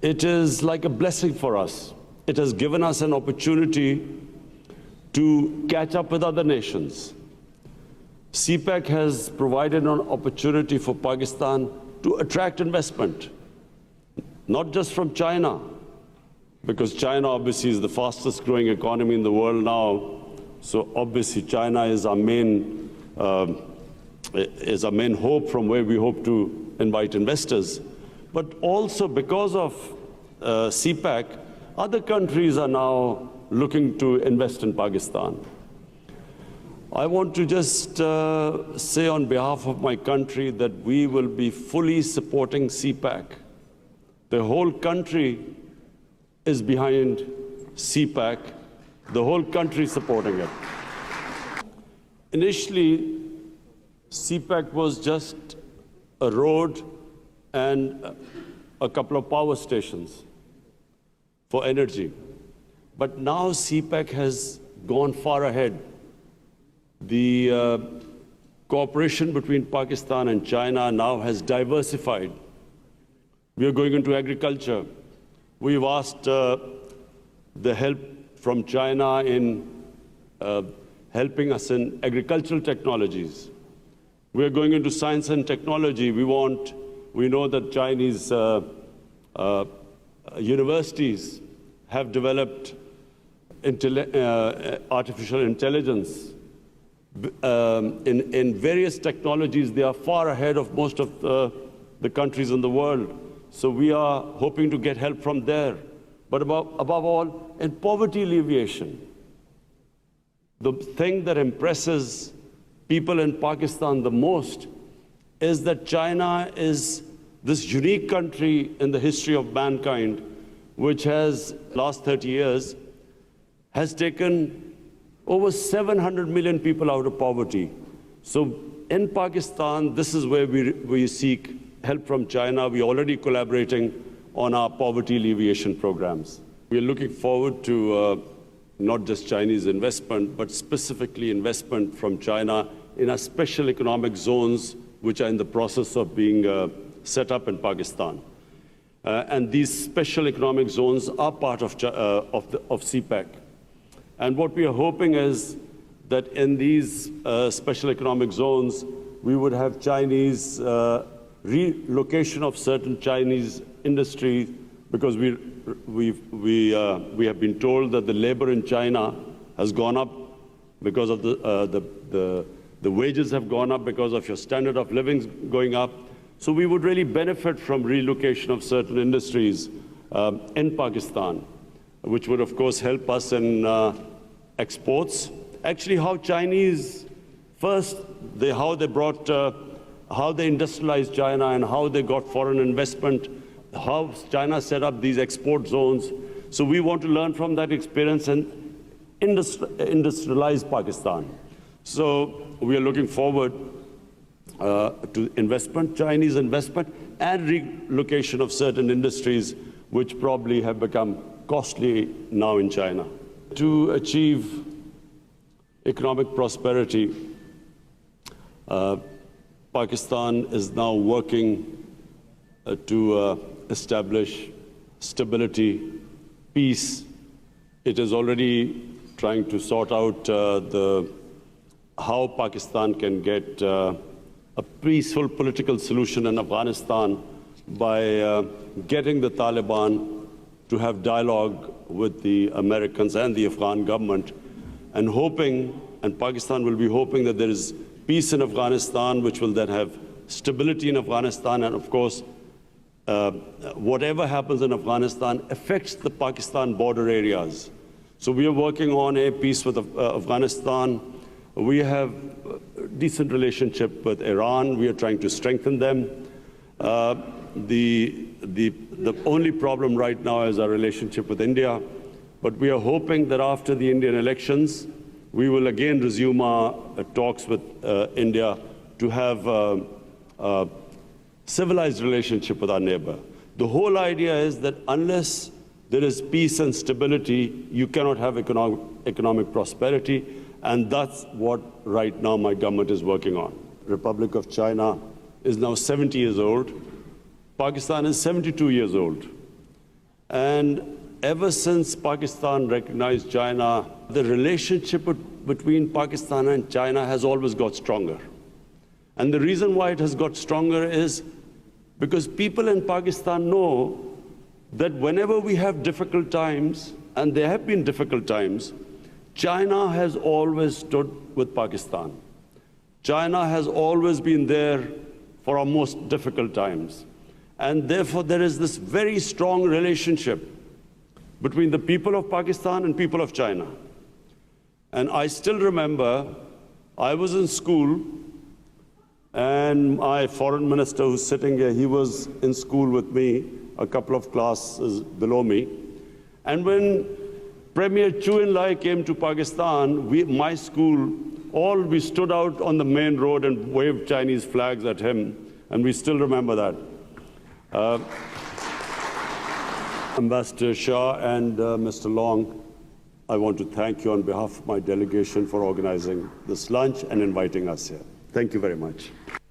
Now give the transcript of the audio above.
It is like a blessing for us. It has given us an opportunity to catch up with other nations. CPEC has provided an opportunity for Pakistan to attract investment, not just from China, because China obviously is the fastest growing economy in the world now. So obviously China is our main hope from where we hope to invite investors. But also because of CPEC, other countries are now looking to invest in Pakistan. I want to just say on behalf of my country that we will be fully supporting CPEC. The whole country is behind CPEC, the whole country supporting it. Initially, CPEC was just a road and a couple of power stations for energy. But now CPEC has gone far ahead. The cooperation between Pakistan and China now has diversified. We are going into agriculture. We've asked the help from China in helping us in agricultural technologies. We are going into science and technology. We know that Chinese universities have developed artificial intelligence. In various technologies, they are far ahead of most of the countries in the world. So we are hoping to get help from there. But above all, in poverty alleviation, the thing that impresses people in Pakistan the most is that China is this unique country in the history of mankind, which has, last 30 years, has taken over 700 million people out of poverty. So in Pakistan, this is where we seek help from China. We're already collaborating on our poverty alleviation programs. We're looking forward to not just Chinese investment, but specifically investment from China in our special economic zones, which are in the process of being set up in Pakistan. And these special economic zones are part of CPEC. And what we are hoping is that in these special economic zones, we would have Chinese relocation of certain Chinese industries, because we have been told that the labor in China has gone up because of the wages have gone up because of your standard of living going up. So we would really benefit from relocation of certain industries in Pakistan, which would of course help us in exports. Actually, how Chinese first, how they industrialized China and how they got foreign investment, how China set up these export zones. So we want to learn from that experience and industrialize Pakistan. So we are looking forward to investment, Chinese investment, and relocation of certain industries which probably have become costly now in China. To achieve economic prosperity, Pakistan is now working to establish stability, peace. It is already trying to sort out how Pakistan can get a peaceful political solution in Afghanistan by getting the Taliban to have dialogue with the Americans and the Afghan government, and hoping, and Pakistan will be hoping, that there is peace in Afghanistan, which will then have stability in Afghanistan. And of course, whatever happens in Afghanistan affects the Pakistan border areas. So we are working on a peace with Afghanistan. We have a decent relationship with Iran. We are trying to strengthen them. The only problem right now is our relationship with India. But we are hoping that after the Indian elections, we will again resume our talks with India to have a civilized relationship with our neighbor. The whole idea is that unless there is peace and stability, you cannot have economic prosperity, and that's what right now my government is working on. Republic of China is now 70 years old. Pakistan is 72 years old. And ever since Pakistan recognized China, the relationship between Pakistan and China has always got stronger. And the reason why it has got stronger is because people in Pakistan know that whenever we have difficult times, and there have been difficult times, China has always stood with Pakistan. China has always been there for our most difficult times. And therefore, there is this very strong relationship between the people of Pakistan and people of China. And I still remember, I was in school, and my foreign minister who's sitting here, he was in school with me, a couple of classes below me. And when Premier Chu En-lai came to Pakistan, my school, we stood out on the main road and waved Chinese flags at him, and we still remember that. Ambassador Shah and Mr. Long, I want to thank you on behalf of my delegation for organizing this lunch and inviting us here. Thank you very much.